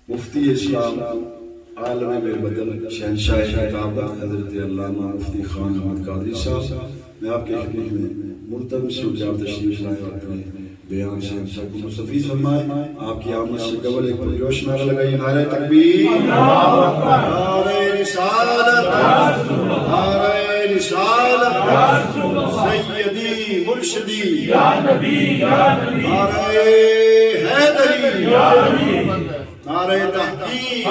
مفتی اسلام عالم میں بدل شہنشاہ کتابت حضرت علامہ مفتی خان احمد قادری صاحب، میں آپ کے خدمت میں ملتمس ہوں کہ آپ تشریف لائیں اور اپنے بیان سے ہم سب کو مستفید فرمائیں۔ آپ کی آمد سے قبل ایک پرجوش نعرہ لگائیے، نعرہ تکبیر، نعرہ رسالت، نعرہ رسالت، سیدی مرشدی نعرہ حیدری، نعرہ تحقیق۔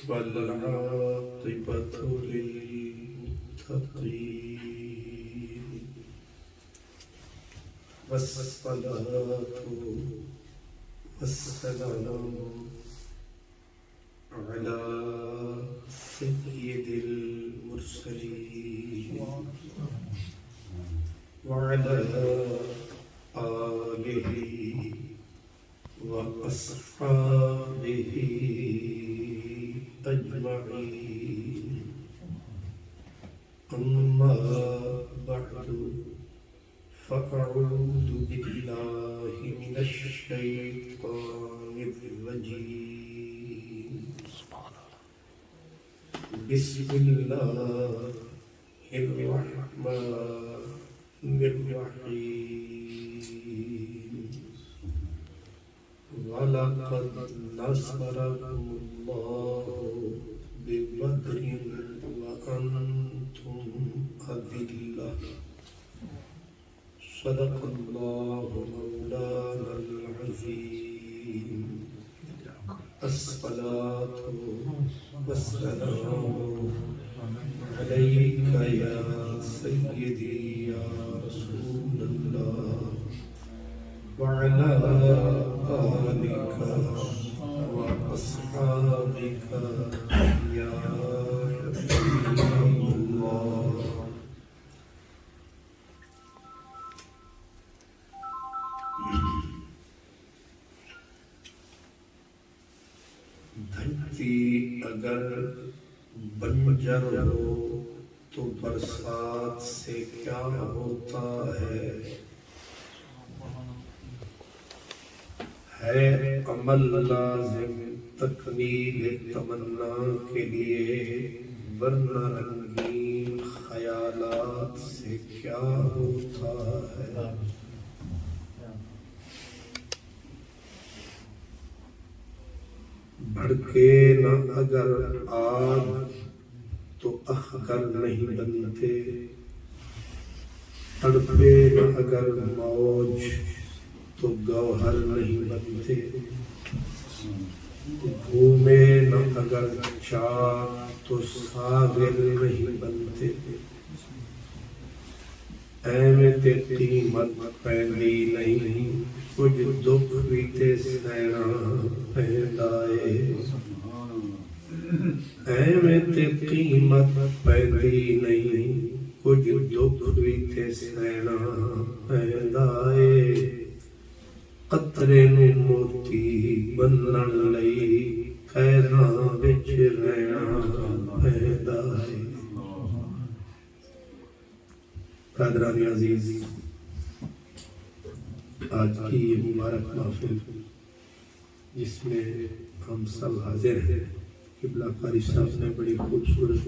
والعاقبة للمتقين والصلاة والسلام على سيد المرسلين وعلى آله وأصحابه أجمعين، أما بعد، فأعوذ بالله من الشيطان الرجيم. بسم الله الرحمن الرحيم. وَلَقَدْ نَصَرَكُمُ اللَّهُ بِبَدْرٍ وَأَنْتُمْ أَذِلَّةٌ. صدق الله مولانا العظيم. الصلاة والسلام عليك يا سيدي يا رسول الله، وعلى آلك وأصحابك يا حبيب الله. دھرتی اگر بنجر ہو تو برسات سے کیا ہوتا ہے عمل لازم تکمیل تمنا کے لیے، ورنہ رنگین خیالات سے کیا ہوتا ہے. بھڑکے نہ اگر آگ تو اخگر نہیں بنتے، تڑپے نہ اگر موج تو گوہر نہیں بنتے، گھومے نہ اگر چاک تو ساغر نہیں بنتے. اہمیت قیمت پہلی نہیں، کچھ دکھ بھی تے سینا پہلائے. اہمیت قیمت پہلی نہیں، کچھ دکھ بھی تے سینا پہلائے. قطرے نوں موتی بنن لئی قیداں وچ رہنا پیندا ہے. برادران عزیز، آج کی یہ مبارک محفل جس میں ہم سب حاضر ہیں، قبلہ قاری صاحب نے بڑی خوبصورت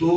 2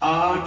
8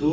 2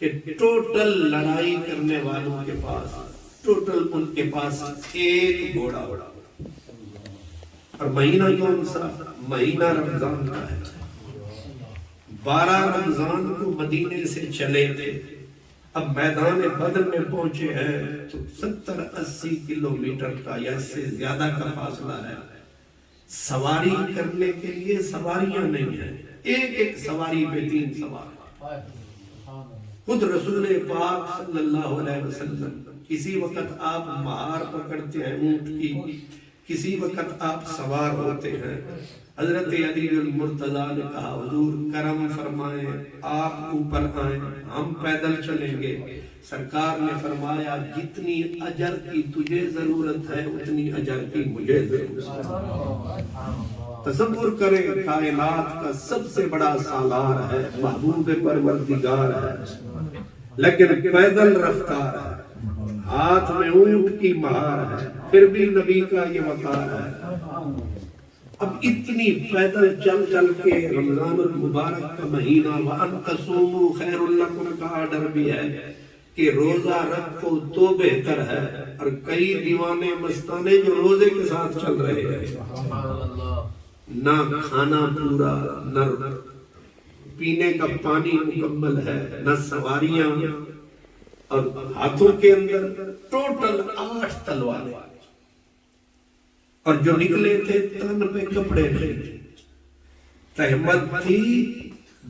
کہ ٹوٹل لڑائی کرنے والوں کے پاس ٹوٹل ان کے پاس ایک گھوڑا اور مہینہ کون سا؟ مہینہ رمضان کا ہے۔ 12 رمضان کو مدینے سے چلے تھے، اب میدان بدر میں پہنچے ہیں تو 70-80 کلومیٹر کا یا اس سے زیادہ کا فاصلہ ہے۔ سواری کرنے کے لیے سواریاں نہیں ہیں، ایک ایک سواری پہ 3 سوار۔ خود رسول پاک صلی اللہ علیہ وسلم کسی وقت آپ مہار پکڑتے ہیں اونٹ کی، کسی وقت آپ سوار ہوتے ہیں۔ حضرت علی المرتضیٰ نے کہا حضور کرم فرمائیں، آپ اوپر آئیں، ہم پیدل چلیں گے۔ سرکار نے فرمایا جتنی اجر کی تجھے ضرورت ہے اتنی اجر کی مجھے ضرورت ہے۔ تصور کریں کائنات کا سب سے بڑا سالار ہے، محبوب پروردگار ہے، لیکن پیدل رفتار ہے، ہاتھ میں اونٹ کی مہار ہے، پھر بھی نبی کا یہ وقار ہے۔ اب اتنی پیدل چل چل کے رمضان المبارک کا مہینہ وَأَن تَصُومُوا خَيْرٌ لَكُمْ کا آرڈر بھی ہے کہ روزہ رکھو تو بہتر ہے، اور کئی دیوانے مستانے جو روزے کے ساتھ چل رہے ہیں، نہ کھانا پورا، نہ پینے کا پانی مکمل ہے، نہ سواریاں، اور ہاتھوں کے اندر ٹوٹل 8 تلواریں، اور جو نکلے تھے تن پہ کپڑے نہیں تھے، تہمت تھی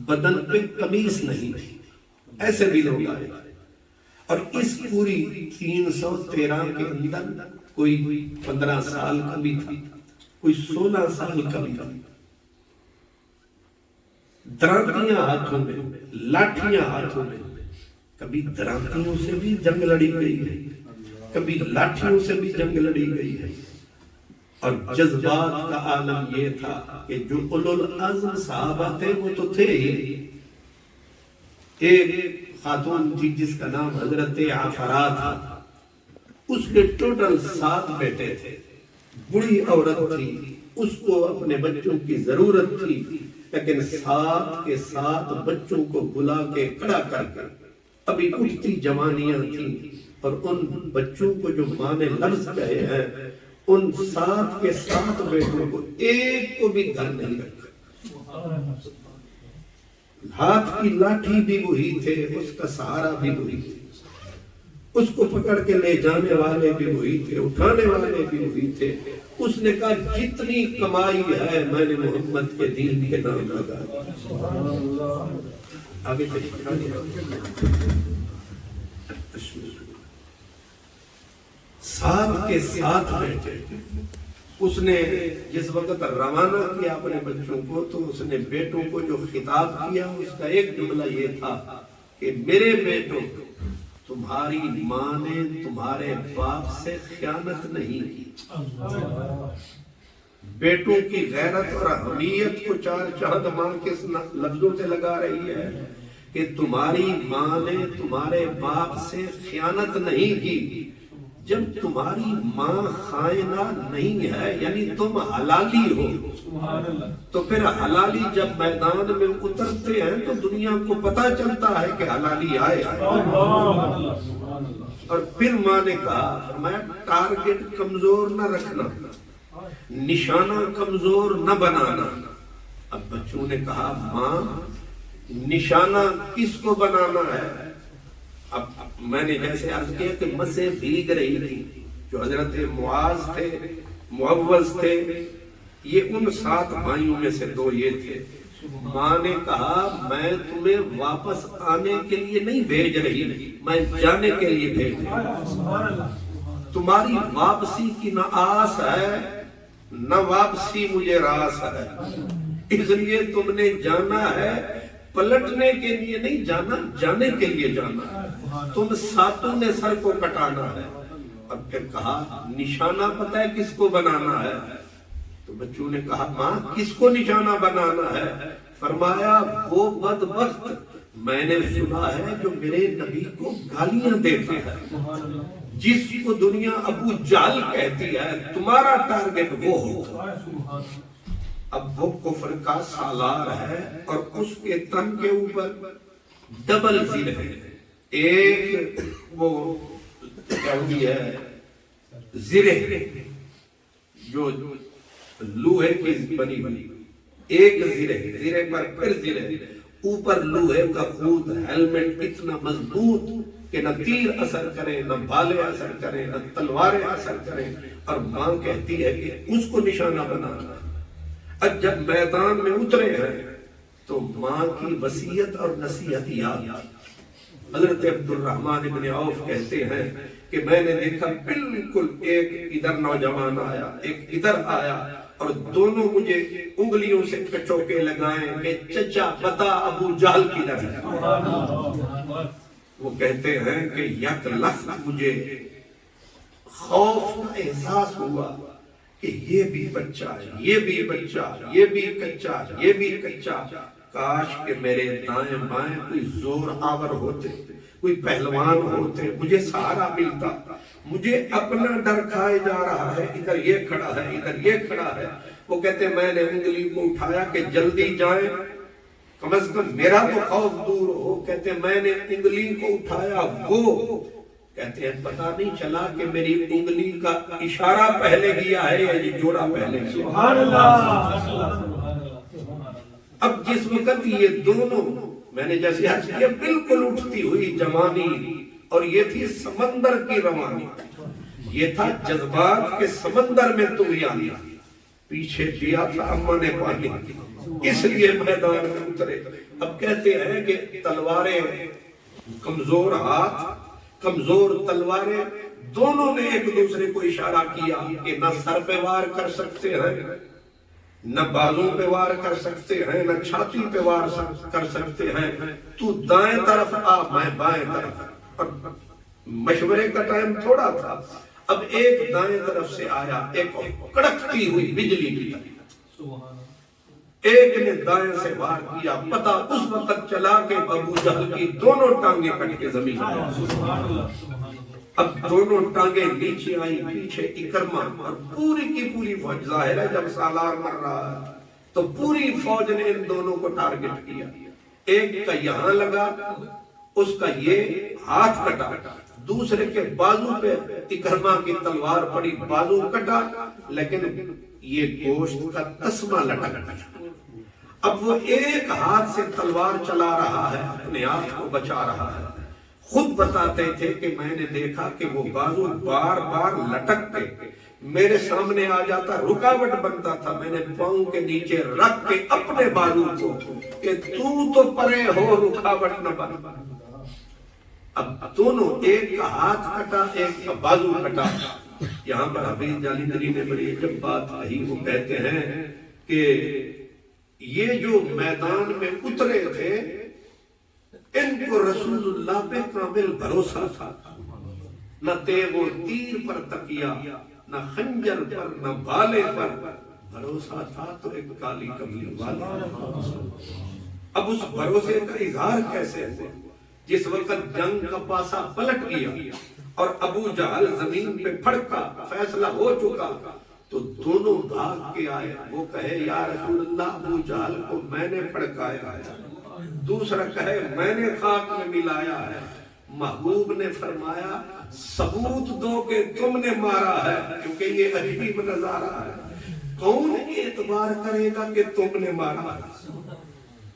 بدن پہ قمیص نہیں تھی، ایسے بھی لوگ آئے۔ اور اس پوری 313 کے اندر کوئی 15 سال کا بھی تھا، کوئی 16 سال کا بھی تھا، درانتیاں ہاتھوں میں، لاٹھیاں ہاتھوں میں۔ کبھی درانتیوں سے بھی جنگ لڑی گئی ہے، کبھی لاٹھیوں سے بھی جنگ لڑی گئی ہے۔ اور جذبات کا عالم یہ تھا کہ جو اولو العزم صحابہ تھے وہ تو تھے ہی۔ ایک خاتون تھی جس کا نام حضرت عافرہ تھا، اس کے ٹوٹل 7 بیٹے تھے، بڑی عورت تھی، اس کو اپنے بچوں کی ضرورت تھی، لیکن 7 کے 7 بچوں کو بلا کے کھڑا کر کر ابھی اٹھتی جوانیاں تھیں، اور ان بچوں کو جو ماں نے لفظ کہے ہیں، ان 7 کے 7 بیٹوں کو ایک کو بھی گھر نہیں رکھا۔ ہاتھ کی لاٹھی بھی وہی تھے، اس کا سہارا بھی وہی تھے، اس کو پکڑ کے لے جانے والے بھی وہی تھے، اٹھانے والے بھی وہی تھے۔ اس نے کہا جتنی کمائی ہے میں نے محمد کے دین کے نام لگا۔ آگے چلیے۔ 7 کے 7 بیٹے، اس نے جس وقت روانہ کیا اپنے بچوں کو تو اس نے بیٹوں کو جو خطاب کیا اس کا ایک جملہ یہ تھا کہ میرے بیٹوں، تمہاری ماں نے تمہارے باپ سے خیانت نہیں کی۔ بیٹوں کی غیرت اور حمیت کو 4 چاند ماں کس لفظوں سے لگا رہی ہے کہ تمہاری ماں نے تمہارے باپ سے خیانت نہیں کی۔ جب تمہاری ماں خائنہ نہیں ہے یعنی تم حلالی ہو، تو پھر حلالی جب میدان میں اترتے ہیں تو دنیا کو پتا چلتا ہے کہ حلالی آئے۔ اور پھر ماں نے کہا میں ٹارگٹ کمزور نہ رکھنا، نشانہ کمزور نہ بنانا۔ اب بچوں نے کہا ماں نشانہ کس کو بنانا ہے؟ اب میں نے جیسے عرض کیا کہ مسیں بھیگ رہی تھی، جو حضرت معاذ تھے، معوذ تھے، یہ ان 7 بھائیوں میں سے 2 یہ تھے۔ ماں نے کہا میں تمہیں واپس آنے کے لیے نہیں بھیج رہی، میں جانے کے لیے بھیج رہی۔ تمہاری واپسی کی نہ آس ہے نہ واپسی مجھے راس ہے، اس لیے تم نے جانا ہے، پلٹنے کے لیے نہیں جانا، جانے کے لیے جانا ہے۔ تم 7 نے سر کو کٹانا ہے۔ اب پھر کہا نشانہ پتہ ہے کس کو بنانا ہے؟ تو بچوں نے کہا ماں کس کو نشانہ بنانا ہے؟ فرمایا وہ بدبخت میں نے سنا ہے جو میرے نبی کو گالیاں دیتے ہیں، جس کو دنیا ابو جہل کہتی ہے، تمہارا ٹارگٹ وہ ہو۔ اب وہ کفر کا سالار ہے اور اس کے تن کے اوپر ڈبل زیر ہے، ایک وہ کیا ہوتی ہے زرہ جو لوہے کی بنی ہوئی، ایک زرہ پر پھر زرہ، اوپر لوہے کا خود ہیلمٹ اتنا مضبوط کہ نہ تیر اثر کرے، نہ بھالے اثر کرے، نہ تلواریں اثر کریں، اور ماں کہتی ہے کہ اس کو نشانہ بنانا۔ اب جب میدان میں اترے ہیں تو ماں کی وصیت اور نصیحت یاد آئی۔ حضرت عبد الرحمن بن عوف کہتے ہیں کہ میں نے دیکھا بالکل ایک ادھر نوجوان آیا، ایک ادھر آیا، اور دونوں مجھے انگلیوں سے کچوکے لگائیں کہ چچا بتا ابو جہل کی لڑائی۔ وہ کہتے ہیں کہ یک لخت مجھے خوف کا احساس ہوا کہ یہ بھی بچہ ہے، یہ بھی بچہ، یہ بھی کچا، یہ بھی کچا، کاش کہ میرے دائیں بائیں کوئی زور آور ہوتے، کوئی پہلوان ہوتے، مجھے سہارا ملتا۔ مجھے اپنا ڈر کھائے جا رہا ہے، ادھر یہ کھڑا ہے، ادھر یہ کھڑا ہے۔ وہ کہتے میں نے انگلی کو اٹھایا کہ جلدی جائیں، کم از کم میرا تو خوف دور ہو۔ کہتے میں نے انگلی کو اٹھایا، وہ کہتے ہیں پتہ نہیں چلا کہ میری انگلی کا اشارہ پہلے کیا ہے یا یہ جوڑا پہلے کیا۔ سبحان اللہ۔ اب جس وقت یہ دونوں، میں نے جیسے عرض کیا، بالکل اٹھتی ہوئی جوانی، اور یہ تھی سمندر کی روانی، یہ تھا جذبات کے سمندر میں طغیان، پیچھے دیا تھا اماں نے پانی، اس لیے میدان میں اترے۔ اب کہتے ہیں کہ تلواریں، کمزور ہاتھ، کمزور تلواریں، دونوں نے ایک دوسرے کو اشارہ کیا کہ نہ سر پہ وار کر سکتے ہیں، نہ بازوں پہ وار کر سکتے ہیں، نہ چھاتی پہ وار کر سکتے ہیں، تو دائیں طرف آ، میں بائیں طرف۔ اور مشورے کا ٹائم تھوڑا تھا، اب ایک دائیں طرف سے آیا، ایک کڑکتی ہوئی بجلی کی طرح، ایک نے دائیں سے وار کیا، پتہ اس وقت چلا کہ ابو جہل کی دونوں ٹانگیں کٹ کے زمین پر۔ اب دونوں ٹانگیں نیچے آئی، پیچھے اکرمہ، اور پوری کی پوری فوج، ظاہر ہے جب سالار مر رہا ہے تو پوری فوج نے ان دونوں کو ٹارگٹ کیا۔ ایک کا یہاں لگا، اس کا یہ ہاتھ کٹا، دوسرے کے بازو پہ اکرمہ کی تلوار پڑی، بازو کٹا، لیکن یہ گوشت کا تسمہ لٹک گیا۔ اب وہ ایک ہاتھ سے تلوار چلا رہا ہے، اپنے آپ کو بچا رہا ہے۔ خود بتاتے تھے کہ میں نے دیکھا کہ وہ بازو بار بار لٹک کے میرے سامنے آ جاتا، رکاوٹ بنتا تھا، میں نے پاؤں کے نیچے رکھ کے اپنے بازو کو کہ تو پرے ہو، رکاوٹ نہ بن۔ اب دونوں، ایک کا ہاتھ کٹا، ایک کا بازو کٹا۔ یہاں پر حفیظ جالندری نے بڑی عجب بات کہی، وہ کہتے ہیں کہ یہ جو میدان میں اترے تھے، ان کو رسول اللہ پہ کامل بھروسہ تھا، نہ تیغ و تیر پر تکیا، نہ خنجر پر، نہ بھالے پر بھروسہ تھا، تو ایک کالی کملی والا۔ اب اس بھروسے کا اظہار کیسے ہوا؟ جس وقت جنگ کا پاسا پلٹ گیا اور ابو جہل زمین پہ پھڑکا، فیصلہ ہو چکا، تو دونوں بھاگ کے آئے۔ وہ کہے یا رسول اللہ ابو جہل کو میں نے پھڑکایا ہے، دوسرا کہے میں نے خاک میں ملایا ہے۔ محبوب نے فرمایا ثبوت دو کہ تم نے مارا ہے، کیونکہ یہ عجیب نظارہ ہے، کون اعتبار کرے گا کہ تم نے مارا ہے؟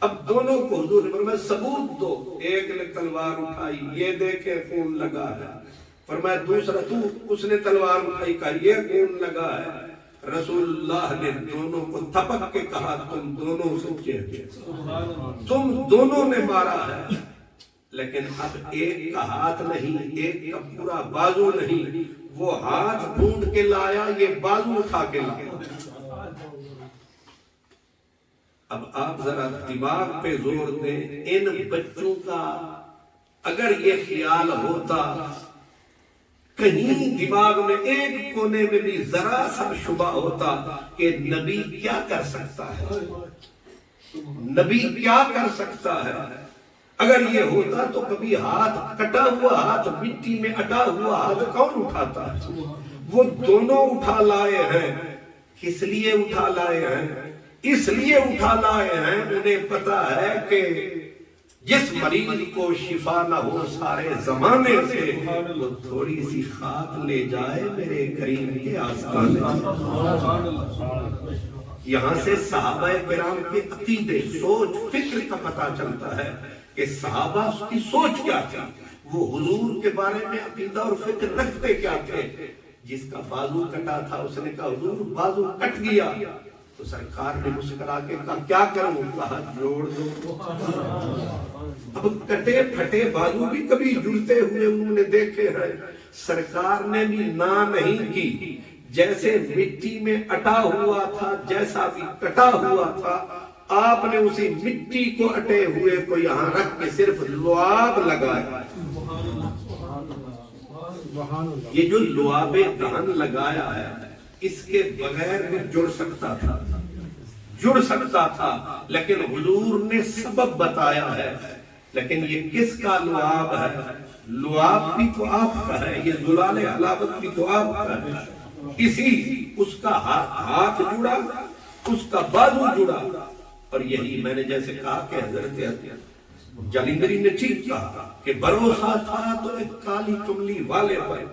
اب دونوں کو حضور نے فرمایا ثبوت دو۔ ایک نے تلوار اٹھائی، یہ دیکھے خون لگا ہے۔ فرمایا دوسرا، اس نے تلوار اٹھائی، کہا یہ خون لگا ہے۔ رسول اللہ نے دونوں کو تھپک کے کہا تم دونوں سچے ہیں، تم دونوں نے مارا ہے، لیکن اب ایک کا ہاتھ نہیں، ایک کا پورا بازو نہیں، وہ ہاتھ ڈھونڈ کے لایا، یہ بازو اٹھا کے لایا۔ اب آپ ذرا دماغ پہ زور دیں، ان بچوں کا اگر یہ خیال ہوتا، کہیں دماغ میں ایک کونے میں بھی ذرا سا شبہ ہوتا کہ نبی کیا کر سکتا ہے، نبی کیا کر سکتا ہے، اگر یہ ہوتا تو کبھی ہاتھ کٹا ہوا ہاتھ، مٹی میں اٹا ہوا ہاتھ کون اٹھاتا ہے؟ وہ دونوں اٹھا لائے ہیں۔ کس لیے اٹھا لائے ہیں؟ اس لیے اٹھا لائے ہیں، انہیں پتا ہے کہ جس مریض کو شفا نہ ہو سارے زمانے سے وہ تھوڑی سی خاک لے جائے میرے کریم کے آستانے سے۔ یہاں سے صحابہ کرام کے عقیدے، سوچ، فکر کا پتہ چلتا ہے کہ صحابہ کی سوچ کیا تھی، وہ حضور کے بارے میں عقیدہ اور فکر رکھتے کیا تھے۔ جس کا بازو کٹا تھا اس نے کہا حضور بازو کٹ گیا، تو سرکار نے مسکرا کے کہا کیا کروں؟ کہا جوڑ دو۔ اب کٹے پھٹے بازو بھی کبھی جڑتے ہوئے انہوں نے دیکھے ہیں، سرکار نے بھی نہ نہیں کی، جیسے مٹی میں اٹا ہوا تھا، جیسا بھی کٹا ہوا تھا، آپ نے اسی مٹی کو اٹے ہوئے کو یہاں رکھ کے صرف لعاب لگایا۔ یہ جو لعاب دہن لگایا ہے اس کے بغیر بھی جڑ سکتا تھا، لیکن حضور نے سبب بتایا ہے۔ لیکن یہ کس کا لعاب ہے؟ لعاب بھی تو آپ کا ہے، یہ زلال حلاوت بھی تو آپ کا ہے۔ اسی اس کا ہاتھ جڑا، اس کا بازو جڑا، اور یہی میں نے جیسے کہا کہ حضرت جالندری نے ٹھیک کہا کہ بھروسہ تھا تو ایک کالی کملی والے پر،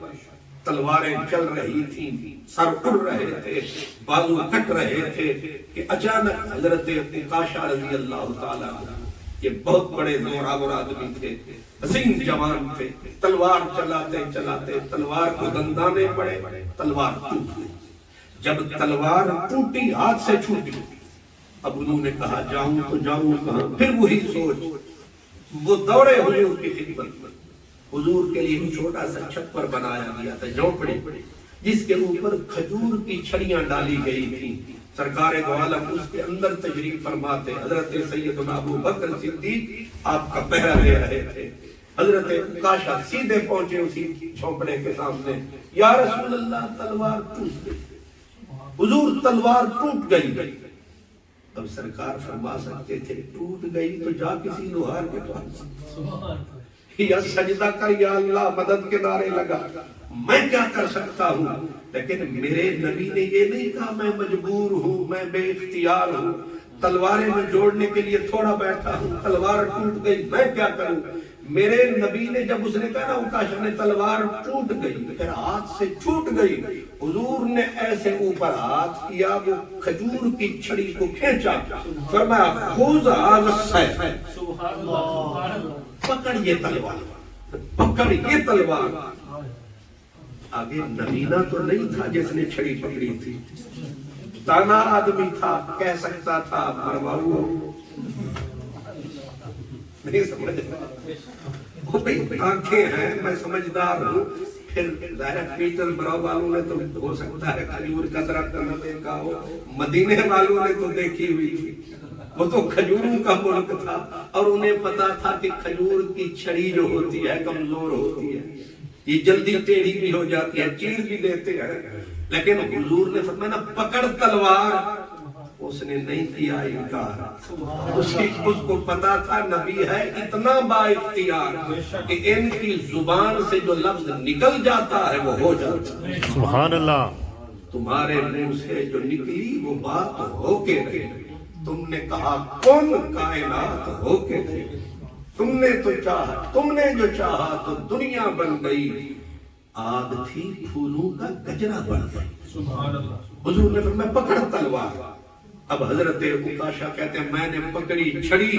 تلواریں چل رہی تھیں، سر اڑ رہے تھے، بازو کٹ رہے تھے، کہ اچانک حضرت عکاشہ رضی اللہ تعالیٰ یہ بہت بڑے زوراور آدمی تھے، حسین جوان تھے، تلوار چلاتے چلاتے تلوار کو دندانے پڑے، تلوار ٹوٹ گئی۔ جب تلوار ٹوٹی، ہاتھ سے چھوٹی، اب انہوں نے کہا جاؤں تو جاؤں کہاں؟ پھر وہی سوچ، وہ دوڑے حضور کی خدمت میں۔ حضور کے لیے چھوٹا سا چھپر بنایا گیا تھا، جھونپڑی، جس کے اوپر کھجور کی چھڑیاں ڈالی گئی تھیں۔ سرکار دو عالم اس کے اندر تشریف فرماتے، حضرت سیدنا ابو بکر صدیق آپ کا پہرا لے رہے تھے۔ حضرت عکاشہ سیدھے پہنچے اسی جھونپڑے کے سامنے، یا رسول اللہ تلوار ٹوٹ گئی۔ حضور تلوار ٹوٹ گئی۔ اب سرکار فرما سکتے تھے ٹوٹ گئی تو جا کسی لوہار کے پاس، یا سجدہ کر، یا اللہ مدد کے نعرے لگا، میں کیا کر سکتا ہوں؟ لیکن میرے نبی نے یہ نہیں کہا میں مجبور ہوں، میں بے اختیار ہوں، تلواریں میں جوڑنے کے لیے تھوڑا بیٹھا ہوں، تلوار ٹوٹ گئی میں کیا کروں؟ میرے نبی نے جب اس نے کہا نا عکاشہ نے تلوار ٹوٹ گئی، پھر ہاتھ سے چھوٹ گئی، حضور نے ایسے اوپر ہاتھ کیا، وہ کھجور کی چھڑی کو کھینچا، فرمایا خذ ھذا السیف، پکڑ یہ تلوار، پکڑ یہ تلوار۔ آگے نبینا تو نہیں تھا جس نے چھڑی پکڑی تھی، دانا آدمی تھا، کہہ سکتا تھا مرواؤ، نہیں سمجھ وہ بھی آنکھیں ہیں، میں سمجھدار ہوں۔ پھر ظاہر پیٹر براؤ والوں نے تو ہو سکتا ہے کھجور کا درخت نہ دیکھا ہو، مدینے والوں نے تو دیکھی ہوئی تھی، وہ تو کھجوروں کا ملک تھا، اور انہیں پتا تھا کہ کھجور کی چھڑی جو ہوتی ہے کمزور ہوتی ہے، یہ جلدی ٹیڑھی بھی ہو جاتی ہے، چیر بھی دیتے ہیں، لیکن حضور نے فرمایا نا پکڑ تلوار، اس نے نہیں کیا انکار۔ اس کو پتا تھا نبی ہے اتنا با اختیار کہ ان کی زبان سے جو لفظ نکل جاتا ہے وہ ہو جاتا ہے۔ سبحان اللہ۔ تمہارے منہ سے جو نکلی وہ بات ہو کے رہے، تم نے کہا کون کائنات ہو کے رہے، تم نے تو چاہا، تم نے جو چاہا تو دنیا بن گئی، آگ تھی پھولوں کا گجرا بن گئی۔ حضور نے فرمایا پکڑ تلوار۔ اب حضرت عکاشہ کہتے ہیں میں نے پکڑی چھڑی،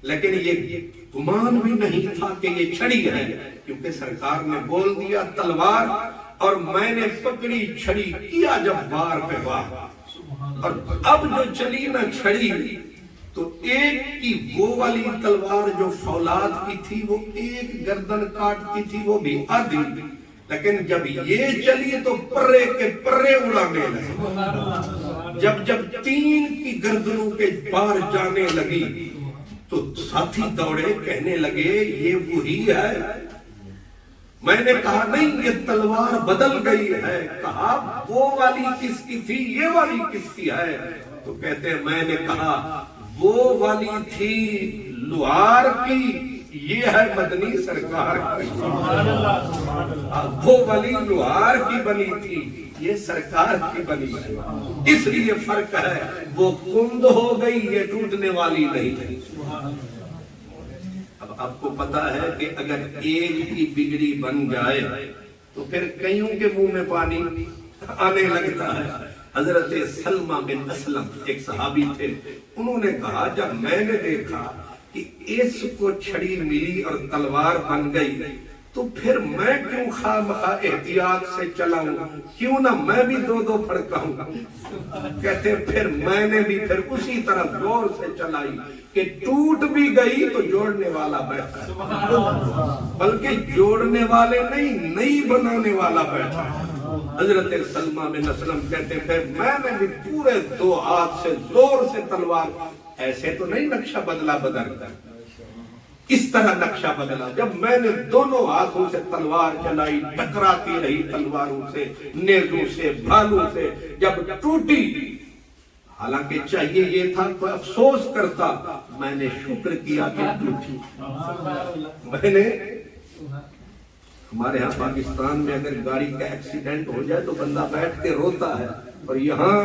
لیکن یہ گمان بھی نہیں تھا کہ یہ چھڑی ہے، کیونکہ سرکار نے بول دیا تلوار، اور میں نے پکڑی چھڑی، کیا جب وار پہ وار، اور اب جو چلی نہ چھڑی تو ایک کی وہ والی تلوار جو فولاد کی تھی وہ ایک گردن کاٹتی تھی، وہ بھی آدھی، لیکن جب یہ چلی تو پرے کے پرے اڑانے لگے۔ جب تین کی گردنوں کے پار جانے لگی تو ساتھی دوڑے، کہنے لگے یہ وہی ہے۔ میں نے کہا نہیں یہ تلوار بدل گئی ہے، کہا وہ والی کس کی تھی، یہ والی کس کی ہے؟ تو کہتے ہیں میں نے کہا وہ والی تھی لوہار کی، یہ ہے مدنی سرکار کی۔ وہ والی لوہار کی بنی تھی، یہ سرکار کی بنی ہے، اس لیے فرق ہے، وہ کند ہو گئی، یہ ٹوٹنے والی نہیں ہے۔ آپ کو پتا ہے کہ اگر ایک کی بگڑی بن جائے تو پھر کئیوں کے منہ میں پانی آنے لگتا ہے۔ حضرت سلمہ بن اسلم ایک صحابی تھے، انہوں نے کہا جب میں نے دیکھا کہ اس کو چھڑی ملی اور تلوار بن گئی تو پھر میں کیوں خواہ مخواہ احتیاط سے چلاؤں، کیوں نہ میں بھی دو دو پھڑکاؤں۔ کہتے پھر میں نے بھی پھر اسی طرح زور سے چلائی کہ ٹوٹ بھی گئی تو جوڑنے والا بیٹھا ہے، بلکہ جوڑنے والے نہیں نئی بنانے والا بیٹھا ہے۔ حضرت سلمہ بن اسلم کہتے پھر میں نے بھی پورے دو ہاتھ سے زور سے تلوار، ایسے تو نہیں نقشہ بدلا بدلتا، اس طرح نقشہ بدلا جب میں نے دونوں ہاتھوں سے تلوار چلائی، ٹکراتی رہی تلواروں سے، نیزوں سے، بھالوں سے، جب ٹوٹی، حالانکہ چاہیے یہ تھا تو افسوس کرتا، میں نے شکر کیا کہ ٹوٹی۔ میں نے ہمارے ہاں پاکستان میں اگر گاڑی کا ایکسیڈنٹ ہو جائے تو بندہ بیٹھ کے روتا ہے، اور یہاں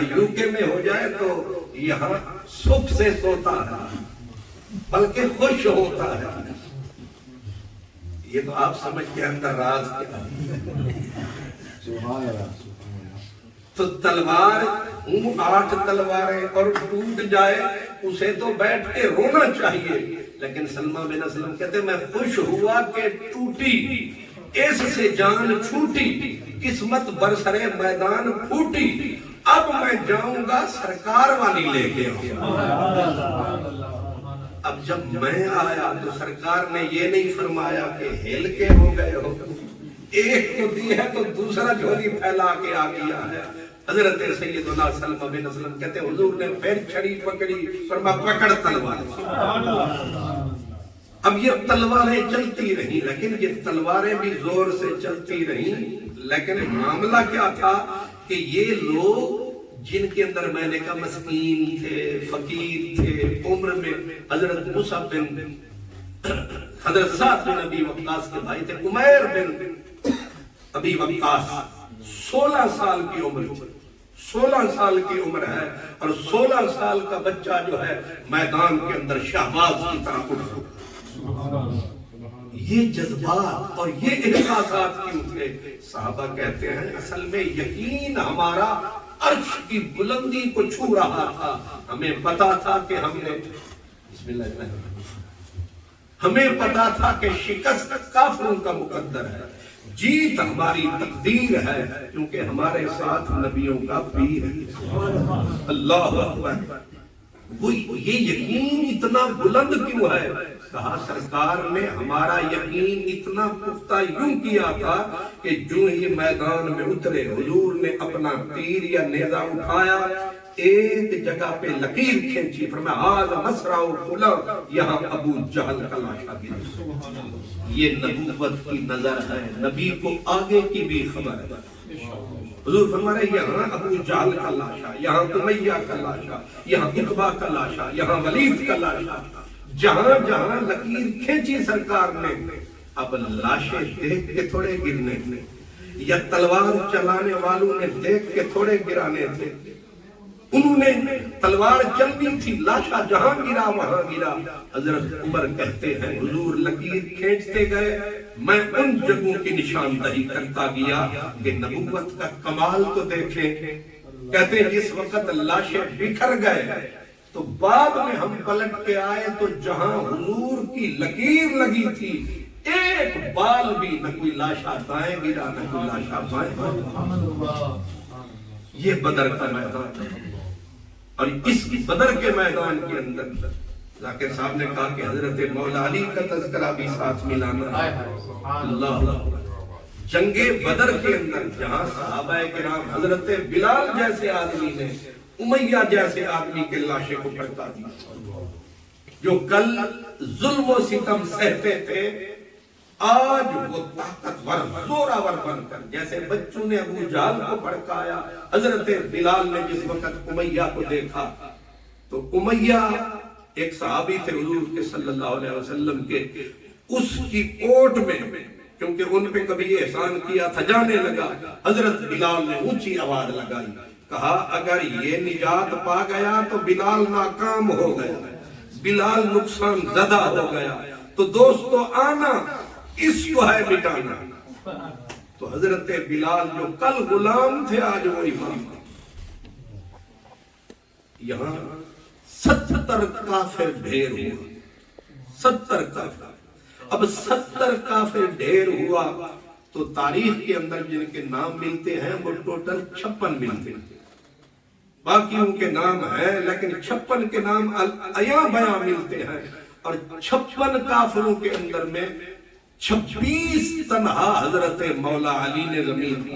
یو کے میں ہو جائے تو یہاں سکھ سے سوتا ہے، بلکہ خوش ہوتا ہے۔ یہ تو آپ سمجھ کے اندر راز کیا تو تلوار 8 تلواریں اور ٹوٹ جائے اسے تو بیٹھ کے رونا چاہیے، لیکن سلمہ بن اسلم کہتے میں خوش ہوا کہ ٹوٹی، اس سے جان چھوٹی، قسمت برسرے میدان پھوٹی، اب میں جاؤں گا سرکار والی لے کے اب جب میں آیا تو سرکار نے یہ نہیں فرمایا کہ ہل کے ہو گئے ہو، ایک کو دی ہے تو دوسرا جھولی پھیلا کے آ گیا ہے۔ حضرت سیدنا سلمہ بن اسلم کہتے حضور نے پھر چھڑی پکڑی، فرمایا پکڑ تلوار۔ اب یہ تلواریں چلتی رہی، لیکن یہ تلواریں بھی زور سے چلتی رہی، لیکن معاملہ کیا تھا کہ یہ لوگ جن کے اندر میں نے کہا مسکین تھے، فقیر تھے، عمر میں حضرت مصعب بن حضرت سعد بن ابی وقاص کے بھائی تھے، عمیر بن ابی وقاص، 16 سال کی عمر، 16 سال کی عمر ہے، اور 16 سال کا بچہ جو ہے میدان کے اندر شہباز کی طرح اٹھ رہا۔ یہ جذبات اور یہ احساسات کیوں تھے؟ صحابہ کہتے ہیں اصل میں یقین ہمارا عرش کی بلندی کو چھو رہا تھا، ہمیں پتا تھا کہ ہم نے بسم اللہ الرحمن الرحیم، ہمیں پتا تھا کہ شکست کافروں کا مقدر ہے، جیت ہماری تقدیر ہے، کیونکہ ہمارے ساتھ نبیوں کا پیر ہے۔ اللہ اکبر۔ یہ یقین اتنا بلند کیوں ہے؟ کہا سرکار نے ہمارا یقین اتنا پختہ یوں کیا تھا کہ جو ہی میدان میں اترے حضور نے اپنا تیر یا نیزہ اٹھایا، ایک جگہ پہ لکیر کھینچی، فرمایا ھذا مصرع فلاں، یہاں ابو جہل کا لاشا گرا۔ یہ نبوت کی نظر ہے، نبی کو آگے کی بھی خبر ہے۔ حضور فرما رہے یہاں ابو جہل کا لاشا، یہاں امیہ کا لاشا، یہاں عتبہ کا لاشا، یہاں ولید کا لاشا، جہاں جہاں لکیر کھینچی سرکار نے، اب لاشیں دیکھ کے تھوڑے گرنے تھے، یا تلوار چلانے والوں نے دیکھ کے تھوڑے گرانے تھے، انہوں نے تلوار چلنی تھی، لاشا جہاں گرا وہاں گرا۔ حضرت عمر کہتے ہیں حضور لکیر کھینچتے گئے، میں ان جگہوں کی نشاندہی کرتا گیا کہ نبوت کا کمال تو دیکھیں۔ کہتے ہیں جس وقت لاشیں بکھر گئے تو بعد میں ہم پلٹ کے آئے تو جہاں حضور کی لکیر لگی تھی ایک بال بھی، نہ کوئی لاشا دائیں گرا نہ کوئی لاشا بائیں گرا۔ یہ بدر کا میدان ہے، اور اس بدر کے میدان کے اندر ذاکر صاحب نے کہا کہ حضرت مولا علی کا تذکرہ بھی ساتھ ملانا ہے۔ اللہ جنگ بدر کے اندر جہاں صحابہ کرام حضرت بلال جیسے آدمی نے امیہ جیسے آدمی کے لاشے کو پھڑکا دیا، جو کل ظلم و ستم سہتے تھے، آج وہ طاقتور زوراور بن کر، جیسے بچوں نے ابو جہل کو بھڑکایا، حضرت بلال نے جس وقت امیہ کو دیکھا تو امیہ ایک صحابی تھے حضور کے صلی اللہ علیہ وسلم کے، اس کی اوٹ میں کیونکہ ان پہ کبھی احسان کیا تھا جانے لگا، حضرت بلال نے اونچی آواز لگائی، کہا اگر یہ نجات پا گیا تو بلال ناکام ہو گیا، بلال نقصان زدہ ہو گیا، تو دوستو آنا اس کو ہے مٹانا۔ تو حضرت بلال جو کل غلام تھے آج وہ امام۔ یہاں 70 کافر ڈھیر ہوا، 70 کافر۔ اب 70 کافر ڈھیر ہوا تو تاریخ کے اندر جن کے نام ملتے ہیں وہ ٹوٹل 56 ملتے ہیں، باقیوں کے نام ہیں لیکن 56 کے نام عیاں بیاں ملتے ہیں، اور 56 کافروں کے اندر میں 26 تنہا حضرت مولا علی نے زمین دی۔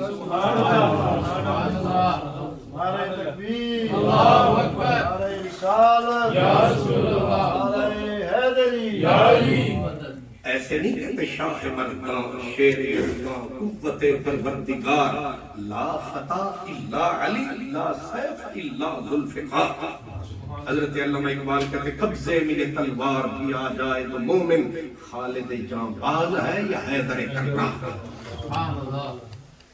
ایسے نہیں کہتے شاہ مردان شیر یزدان قوت پروردگار، لا فتح الا علی لا سیف الا ذوالفقار۔ حضرت علامہ اقبال کہتے قبضے میں تلوار بھی آ جائے تو مومن خالد جاں باز ہے یا حیدر کرار۔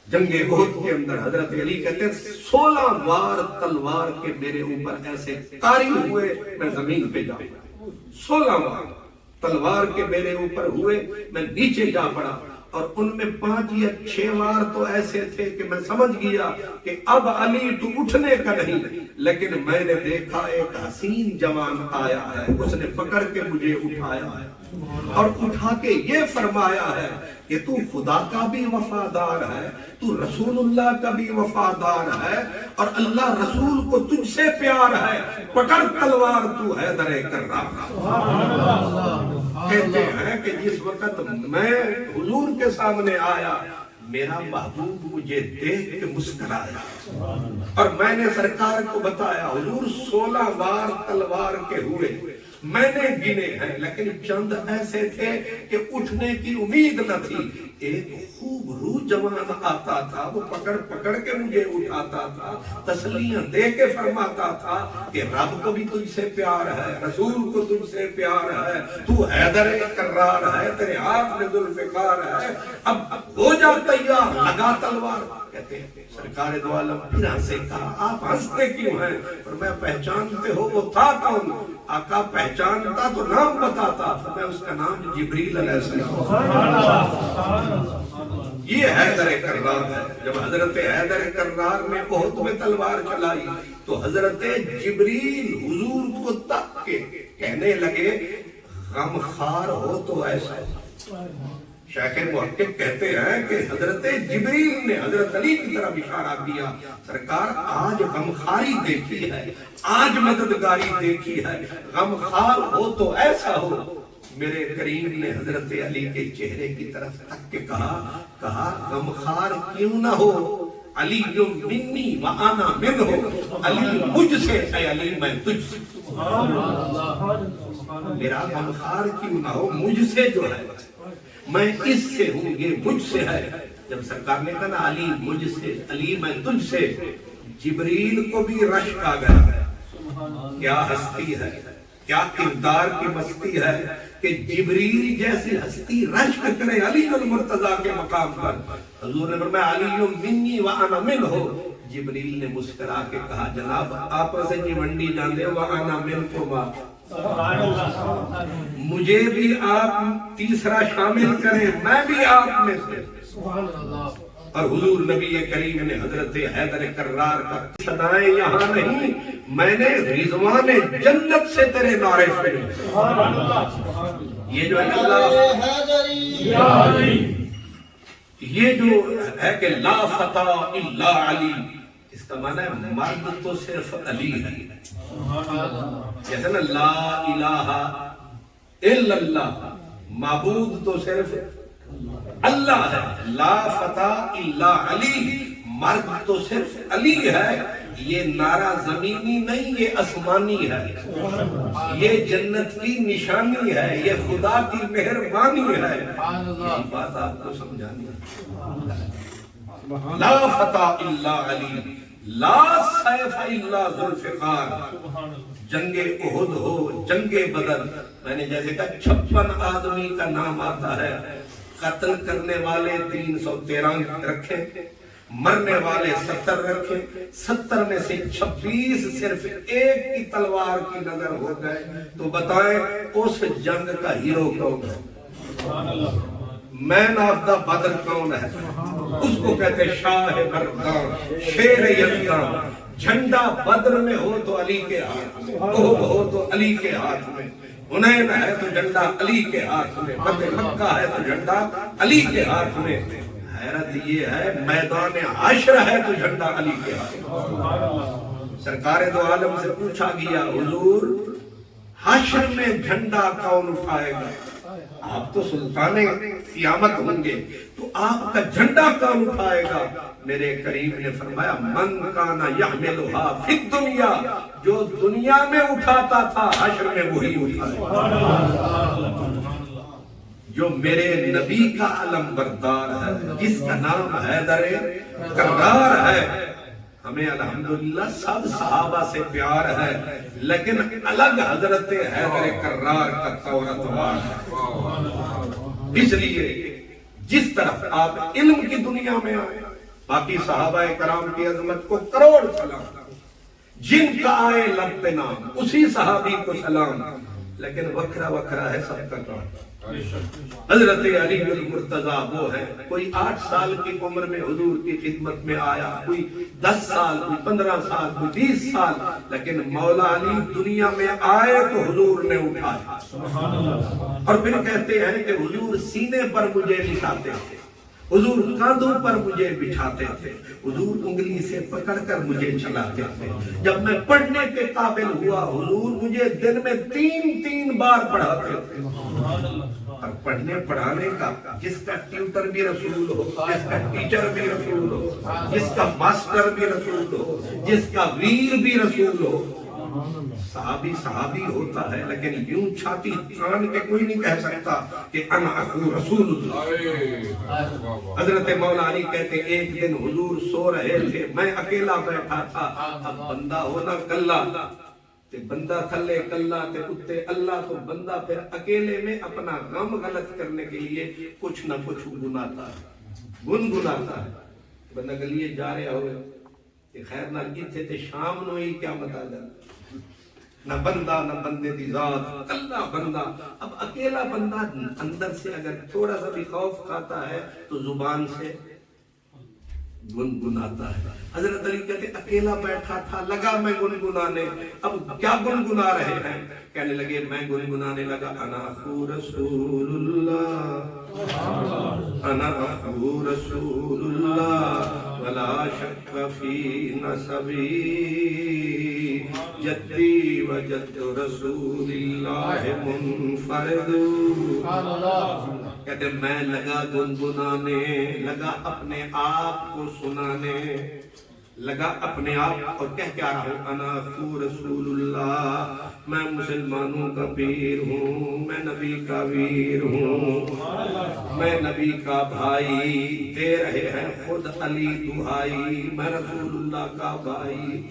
جنگ احد کے اندر حضرت علی کہتے 16 وار تلوار کے میرے اوپر ایسے طاری ہوئے میں زمین پہ جا پڑا، 16 وار تلوار کے میرے اوپر ہوئے میں نیچے جا پڑا، اور ان میں 5 یا 6 وار تو ایسے تھے کہ میں سمجھ گیا کہ اب علی تو اٹھنے کا نہیں، لیکن میں نے دیکھا ایک حسین جوان آیا ہے، اس نے پکڑ کے مجھے اٹھایا ہے اور اٹھا کے یہ فرمایا ہے کہ تو خدا کا بھی وفادار ہے، تو رسول اللہ کا بھی وفادار ہے، اور اللہ رسول کو تجھ سے پیار ہے، پکڑ تلوار تو حیدر کرار۔ کہتے ہیں کہ جس وقت میں حضور کے سامنے آیا میرا محبوب مجھے دیکھ کے مسکرایا، اور میں نے سرکار کو بتایا حضور 16 وار تلوار کے ہوئے میں نے گنے ہیں، لیکن چند ایسے تھے کہ اٹھنے کی امید نہ تھی۔ ایک خوب روح جوان آتا تھا، وہ پکڑ پکڑ کے مجھے اٹھاتا تھا، تسلیاں دے کے فرماتا تھا کہ رب کو بھی تجھ سے پیار ہے، رسول کو تجھ سے پیار ہے، تو حیدر کرار ہے، تیرے ہاتھ میں ذوالفقار ہے، اب ہو جا تیار، لگا تلوار۔ کہتے ہیں سرکار دو عالم پھر ہنسے، کہا آپ ہنستے کیوں ہیں؟ اور میں پہچانتے ہو وہ تھا کون؟ آقا پہچانتا تو نام بتاتا، میں اس کا نام جبریل علیہ السلام۔ یہ حیدر کرار ہے۔ جب حضرت حیدر کرار نے احد میں تلوار چلائی تو حضرت جبریل حضور کو تک کے کہنے لگے غمخوار ہو تو ایسا۔ شیخ محقق کہتے ہیں کہ حضرت جبریل نے حضرت علی کی طرف اشارہ کیا، سرکار آج غمخاری دیکھی ہے، آج مددگاری دیکھی ہے، غمخار ہو تو ایسا ہو۔ میرے کریم نے حضرت علی کے چہرے کی طرف تک کے کہا غمخار کیوں نہ ہو، علی منی وانا منہ، علی مجھ سے اے علی میں تجھ سے۔ میرا غمخار کیوں نہ ہو، مجھ سے جو ہے میں اس سے ہوں، یہ مجھ سے ہے۔ جب سرکار نے کہا نا علی مجھ سے، علی میں تجھ سے، جبریل کو بھی رشک آ گیا۔ کیا ہستی ہے، کیا کردار کی مستی ہے کہ جبریل جیسی ہستی رشک کرے علی المرتضیٰ کے مقام پر۔ حضور نے فرمایا علی منی وانا منہ، جبریل نے مسکرا کے کہا جناب آپ سے جیونڈی جاندے وانا منکما، مجھے بھی آپ تیسرا شامل کریں، میں بھی آپ میں سے۔ اور حضور نبی کریم نے حضرت حیدر کرار کا صدائیں یہاں نہیں، میں نے رضوان جنت سے تیرے نعرے سنے۔ یہ جو ہے یہ جو ہے کہ لا فتح الا علی، اس کا معنی ہے مرد تو صرف علی ہے، جیسے نا لا الہ الا اللہ، معبود تو صرف اللہ ہے، لا فتح الا علی، مرد تو صرف علی ہے۔ یہ نعرہ زمینی نہیں، یہ آسمانی ہے، یہ جنت کی نشانی ہے، یہ خدا کی مہربانی ہے۔ یہ بات آپ کو سمجھانی ہے، لا فتح الا علی، لا سیف الا ذوالفقار۔ جنگ احد ہو، جنگ بدر، میں نے جیسے کہا 56 آدمی کا نام آتا ہے، قتل کرنے والے 313 رکھے، مرنے والے 70 رکھے، 70 میں سے 26 صرف ایک کی تلوار کی نظر ہو گئے، تو بتائیں اس جنگ کا ہیرو کون ہے؟ مین آف دا بدر کون ہے؟ اس کو کہتے شاہ مردان، شیر یزدان۔ جھنڈا بدر میں ہو تو علی کے ہاتھ میں، احد ہو تو علی کے ہاتھ میں، حنین ہے تو جھنڈا علی کے ہاتھ میں، فتح مکہ ہے تو جھنڈا علی کے ہاتھ میں۔ حیرت یہ ہے میدان حشر ہے تو جھنڈا علی کے ہاتھ میں۔ سرکار دو عالم سے پوچھا گیا حضور حشر میں جھنڈا کون اٹھائے گا؟ آپ تو سلطان قیامت ہوں گے، تو آپ کا جھنڈا کون اٹھائے گا؟ میرے کریم نے فرمایا من کانا یحملھا فی الدنیا، جو دنیا میں اٹھاتا تھا حشر میں وہی اٹھائے گا۔ جو میرے نبی کا علم بردار ہے، جس کا نام حیدر کرار ہے۔ ہمیں الحمدللہ سب صحابہ سے پیار ہے، لیکن الگ حضرت حیدر کرار کا طورتوار ہے۔ اس لیے جس طرف آپ علم کی دنیا میں آئے، باقی صحابہ کرام کی عظمت کو کروڑ سلام، جن کا آئے لب پہ نام اسی صحابی کو سلام، لیکن وکھرا وکھرا ہے سب کا کام۔ حضرت علی المرتضیٰ وہ ہے، کوئی 8 سال کی عمر میں حضور کی خدمت میں آیا، کوئی 10 سال، کوئی 15 سال، کوئی 20 سال، لیکن مولا علی دنیا میں آئے تو حضور نے اٹھایا۔ اور پھر کہتے ہیں کہ حضور سینے پر مجھے بٹھاتے تھے، حضور کاندھوں پر مجھے بٹھاتے تھے، حضور انگلی سے پکڑ کر مجھے چلاتے تھے۔ جب میں پڑھنے کے قابل ہوا حضور مجھے دن میں 3 بار پڑھاتے تھے۔ اور پڑھنے پڑھانے کا جس کا ٹیوٹر بھی رسول ہو، جس کا ٹیچر بھی رسول ہو، جس کا ماسٹر بھی رسول ہو، جس کا ویر بھی رسول ہو۔ صحابی ہوتا ہے، لیکن یوں چھاتی تان کے کوئی نہیں کہہ سکتا کہ انا اخو رسول اللہ۔ حضرت مولا علی کہتے ایک دن حضور سو رہے تھے، میں اکیلا بیٹھا تھا، اب بندہ ہونا کلا، تے بندہ تھلے کلا تے اتے اللہ، تو بندہ پھر اکیلے میں اپنا غم غلط کرنے کے لیے کچھ نہ کچھ گناتا ہے، گنگناتا ہے۔ بندہ گلیے جا رہے ہوئے کہ خیر نہ کیتے تے شام نو ہی کیا متا جاتا، نہ بندہ نہ بندے دی ذات، کلا بندہ۔ اب اکیلا بندہ اندر سے اگر تھوڑا سا بھی خوف کھاتا ہے تو زبان سے گنگناتا ہے۔ حضرت علی کہتے اکیلا بیٹھا تھا، لگا میں گنگنانے، اب کیا گنگنا رہے ہیں؟ کہنے لگے میں گنگنانے لگا انا اخو رسول اللہ، انا اخو رسول اللہ، ولا شک فی نسبی، جدی و جد رسول اللہ منفرد۔ کہتے میں لگا گنگنانے، لگا اپنے آپ کو سنانے، لگا اپنے آپ، اور کہہ کیا رہا ہوں انا اخو رسول اللہ، میں مسلمانوں کا پیر ہوں، میں نبی کا ویر ہوں، میں نبی کا بھائی، دے رہے ہیں خود علی دہائی، میں رسول اللہ کا بھائی،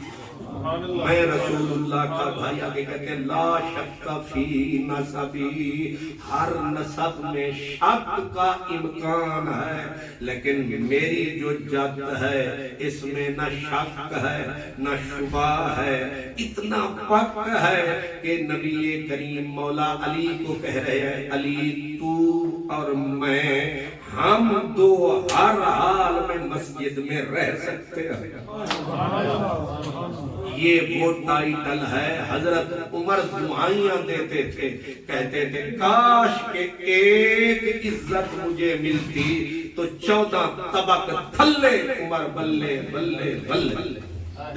میں رسول اللہ کا بھائی۔ آگے کہتے ہیں لا شک فی نسبی، ہر نسب میں شک کا امکان ہے، لیکن میری جو جد ہے اس میں نہ شک ہے نہ شبہ ہے، اتنا پک ہے کہ نبی کریم مولا علی کو کہہ رہے ہیں علی تو اور میں، ہم دو ہر حال میں مسجد میں رہ سکتے ہیں۔ یہ وہ ٹائٹل ہے حضرت عمر دعائیاں دیتے تھے، کہتے تھے کاش کہ ایک عزت مجھے ملتی تو 14 طبق تھلے عمر بلے بلے بلے،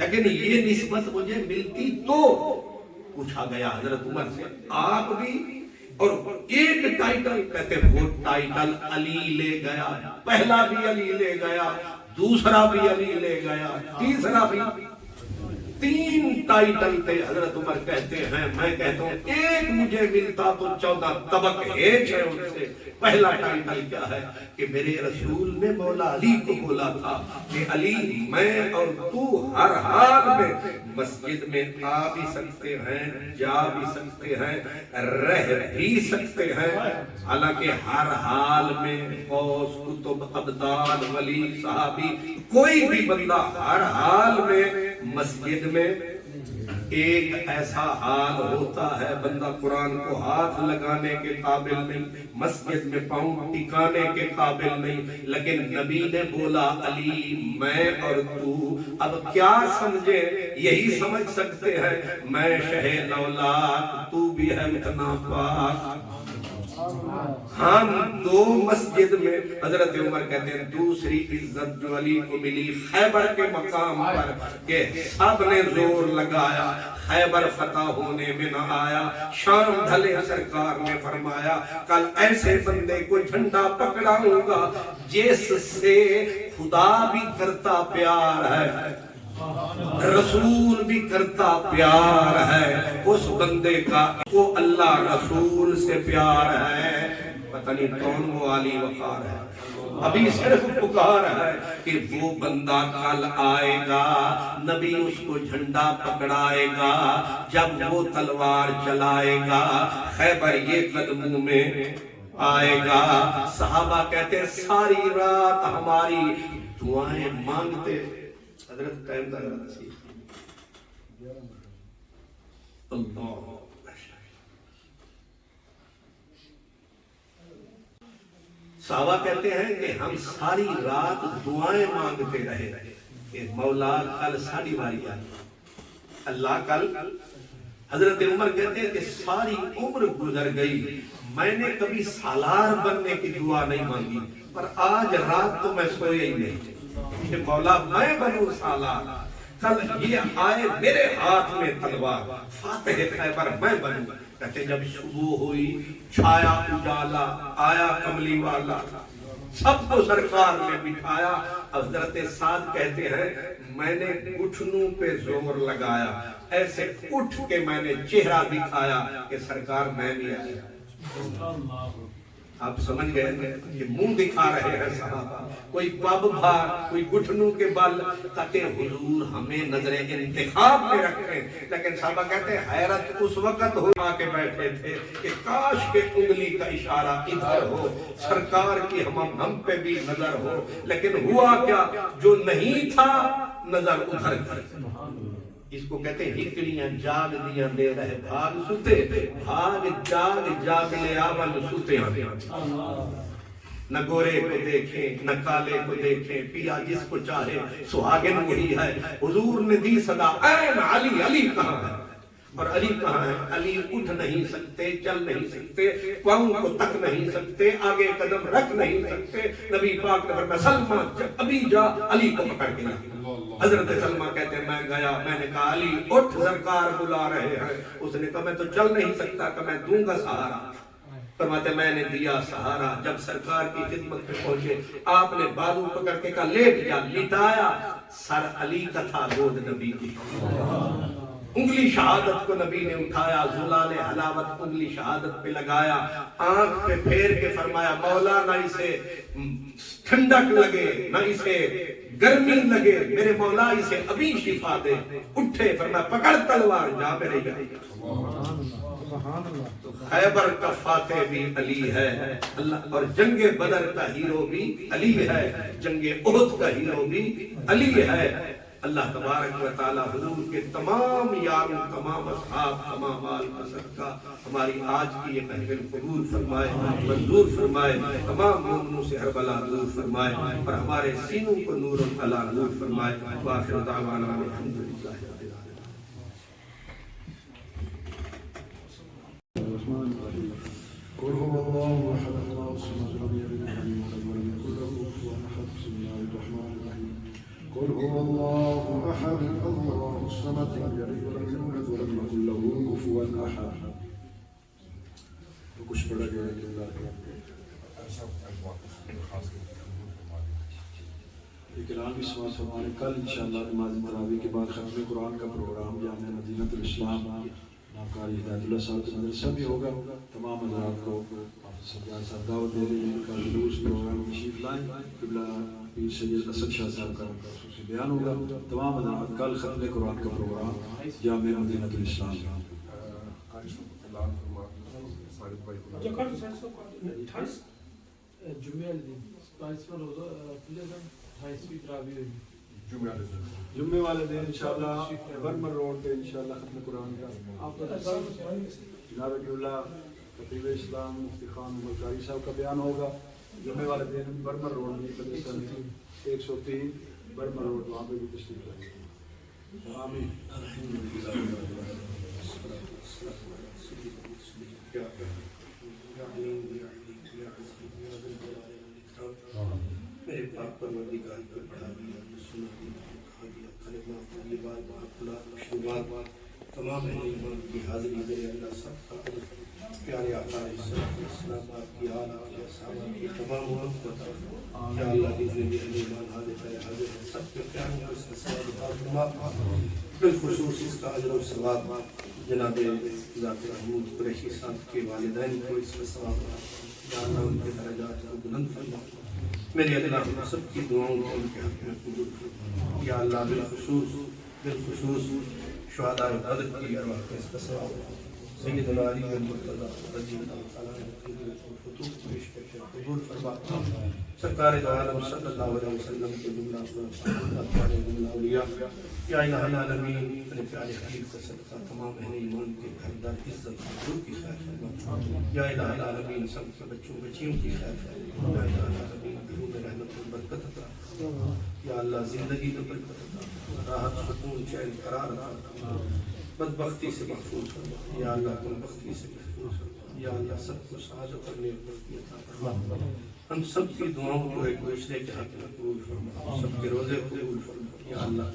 لیکن یہ نسبت مجھے ملتی تو۔ پوچھا گیا حضرت عمر سے آپ بھی، اور ایک ٹائٹل، کہتے وہ ٹائٹل علی لے گیا، پہلا بھی علی لے گیا، دوسرا بھی علی لے گیا، تیسرا بھی۔ 3 ٹائٹل تھے. حضرت عمر کہتے ہیں میں کہتا ہوں ایک مجھے ملتا تو 14 طبق ہیچ ہے ان سے. پہلا ٹائٹل کیا ہے کہ میرے رسول نے مولا علی کو بولا تھا کہ علی میں اور تو ہر حال میں مسجد میں آ بھی سکتے ہیں, جا بھی سکتے ہیں, رہ بھی سکتے ہیں. حالانکہ ہر حال میں غوث, قطب, ابدال, ولی, صحابی کوئی بھی بندہ ہر حال میں مسجد میں ایک ایسا حال ہوتا ہے بندہ قرآن کو ہاتھ لگانے کے قابل نہیں, مسجد میں پاؤں ٹکانے کے قابل نہیں. لیکن نبی نے بولا علی میں اور تو اب کیا سمجھے, یہی سمجھ سکتے ہیں میں شہ لولاک, تو بھی ہے اتنا پاک. ہم دو مسجد میں. حضرت عمر کہتے ہیں دوسری عزت جو علی کو ملی خیبر کے مقام پر کہ سب نے زور لگایا, خیبر فتح ہونے میں نہ آیا. شام ڈھلے سرکار نے فرمایا کل ایسے بندے کو جھنڈا پکڑاؤں گا جس سے خدا بھی کرتا پیار ہے, رسول بھی کرتا پیار ہے. اس بندے کا وہ اللہ رسول سے پیار ہے. پتہ نہیں کون وہ علی وقار ہے, ابھی صرف پکار ہے کہ وہ بندہ کل آئے گا, نبی اس کو جھنڈا پکڑائے گا, جب وہ تلوار چلائے گا خیبر یہ قدموں میں آئے گا. صحابہ کہتے ہیں ساری رات ہماری دعائیں مانگتے. حضرت ٹائم دا سی اللہ صحابہ کہتے ہیں کہ ہم ساری رات دعائیں مانگتے رہے کہ مولا کل ساڑی باری آئی, اللہ کل. حضرت عمر کہتے ہیں کہ ساری عمر گزر گئی, میں نے کبھی سالار بننے کی دعا نہیں مانگی, پر آج رات تو میں سویا ہی نہیں کہ مولا میں بنوں سالار, کل یہ آئے میرے ہاتھ میں تلوار, فاتح خیبر میں بنوں. کہتے جب صبح ہوئی چھایا اجالا, آیا کملی والا, سب کو سرکار نے بٹھایا. حضرت سعد کہتے ہیں میں نے گھٹنوں پہ زور لگایا, ایسے اٹھ کے میں نے چہرہ دکھایا کہ سرکار میں بھی آیا. آپ سمجھ گئے کہ منہ دکھا رہے ہیں صحابہ, کوئی پب بھار, کوئی گھٹنوں کے بل, تاکہ حضور ہمیں نظر انتخاب میں رکھیں. لیکن صحابہ کہتے ہیں حیرت اس وقت ہو کے بیٹھے تھے کہ کاش کے انگلی کا اشارہ ادھر ہو, سرکار کی ہم پہ بھی نظر ہو. لیکن ہوا کیا, جو نہیں تھا نظر ادھر تھی. اس کو کہتے ہیں ہکڑیاں جاگ دیاں دے رہے بھاگ ستے, بھاگ جاگ جاگ لے آول ستے ہیں. نہ گورے کو دیکھیں نہ کالے کو دیکھیں, پیا جس کو چاہے سہاگن وہی ہے. حضور نے دی صدا این علی, علی کہاں ہے؟ اور علی کہاں ہے؟ علی اٹھ نہیں سکتے, چل نہیں سکتے, پاؤں کو تک نہیں سکتے, آگے قدم رکھ نہیں سکتے. نبی پاک نے فرمایا سلمہ ابھی جا علی کو پکڑ کے لا. حضرت سلمہ کہتے ہیں میں گیا, میں نے کہا علی اٹھ سرکار بلا رہے ہیں. اس نے کہا میں تو چل نہیں سکتا, کہ میں دوں گا سہارا. فرماتے میں نے دیا سہارا. جب سرکار کی خدمت پہ پہنچے آپ نے بازو پکڑ کے کہا لیٹ جا, لٹایا. سر علی کا تھا, گود نبی کی. انگلی شہادت کو نبی نے اٹھایا, زلال حلاوت انگلی شہادت پہ لگایا, آنکھ پہ پھیر کے فرمایا مولا نہ اسے ٹھنڈک لگے نہ اسے گرمی لگے, میرے مولا اسے ابھی شفا دے. اٹھے فرمایا پکڑ تلوار, جا میرے جا. تو خیبر کا فاتح بھی علی ہے اللہ, اور جنگ بدر کا ہیرو بھی علی ہے, جنگ احد کا ہیرو بھی علی ہے. اللہ تبارک و تعالی حضور کے تمام یاروں, تمام اصحاب, تمام آل کا صدقہ ہماری آج کی یہ محفل قبول فرمائے, منظور فرمائے, تمام مومنوں سے ہر بلا دور فرمائے, اور ہمارے سینوں کو نور علی نور فرمائے. وآخر دعوانا الحمدللہ رب العالمین. قل هو الله احد الله الصمد لم يلد ولم يولد ولم يكن له كفوا احد. بسم الله الرحمن الرحيم. قل هو الله احد الله الصمد لم يلد ولم يولد ولم يكن له كفوا احد. کچھ پڑھا گیا ہے کہ اللہ ایک اعلان بھی سماعت فرمائیں. کل انشاءاللہ نماز تراویح کے بعد ختم قرآن کا پروگرام جامعہ مدینۃ الاسلام ناکاری ہدایت اللہ صاحب کا مدرسہ بھی ہوگا. تمام حضرات کو سرکار صاحب دعوت دے رہے ہیں. کل جلوس پروگرام تشریف لائیں. قبلہ پیر سید اسد شاہ صاحب کا خصوصی بیان ہوگا. تمام حضرات کل ختم قرآن کا پروگرام جامعہ مدینۃ الاسلام. جمعے والے دن انشاءاللہ برمر روڈ پہ انشاءاللہ ختم قرآن کا جناب ولی اللہ خطیب اسلام مفتی خان ملکاری صاحب کا بیان ہوگا. جمعے والے دن برمر روڈ میں مدرسہ میں 103 برمر روڈ وہاں پہ بھی تشریف لائیں. آمین. میرے پاک پروردگار کو بڑھا دیا, سنا دیا, کھا دیا, کلمہ طیبات, معقولات, مشروبات, تمام اہل ایمان کی حاضری میرے اللہ سب کا پیارے آقا علیہ السلام کی آل کی اصحاب کی تمام محبت یا اللہ کی زندگی اہل ایمان حاضر ہے, حاضر ہے, سب کے پیاروں کو اس کا ثواب عطا فرما. بالخصوص اس کا اجر و ثواب جناب ذاکر محمود قریشی صاحب کے والدین کو اس کا ثواب یا اللہ ان کے درجات کو بلند فرما. میرے اللہ سب کی دعاؤں کو ان کے حق میں قبول فرما. یا اللہ بالخصوص شہداء بدر کی ارواح کو اس کا ثواب سیدنا علی المرتضیٰ رضی اللہ تعالیٰ عنہ فتوح پیش کر کے قبول فرما. سرکار دو عالم صلی اللہ علیہ وسلم کے جملہ اولیاء یا الہ العالمین اپنے پیارے حبیب کا صدقہ تمام اہل ایمان کے گھردار عزت حضور کی خیر فرما. یا الہ العالمین سب کے بچوں بچیوں کی خیر فرما. یا الہ العالمین گھروں میں رحمت و برکت عطا فرما. یا اللہ زندگی میں برکت عطا فرما, راحت سکون چین قرار عطا فرما, بدبختی سے محفوظ فرما. یا اللہ کل بختی سے محفوظ فرما. یا اللہ سب کو سعادت اور نیک عطا فرما. ہم سب کی دعاؤں کو ایک دوسرے کے حق میں قبول فرما, سب کے روزے قبول فرما. یا اللہ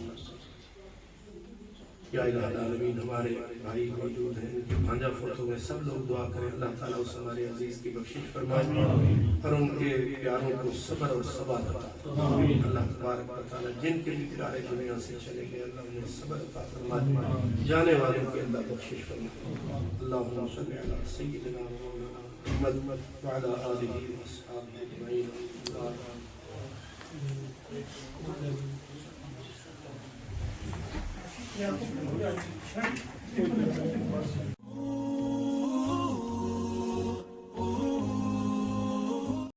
یا الہ العالمین ہمارے بھائی موجود ہیں, ان کے بھانجا فوٹو میں سب لوگ دعا کریں اللہ تعالیٰ اس ہمارے عزیز کی بخشش فرمائے اور ان کے پیاروں کو صبر اور ثبات عطا فرمائے. اللہ تبارک و تعالیٰ جن کے بھی پیارے دنیا سے چلے گئے اللہ انہیں صبر عطا فرمائے, جانے والوں کے اللہ بخشش فرمائے. اللہم صلی علی سیدنا محمد وعلی آلہ واصحابہ اجمعین. Yeah.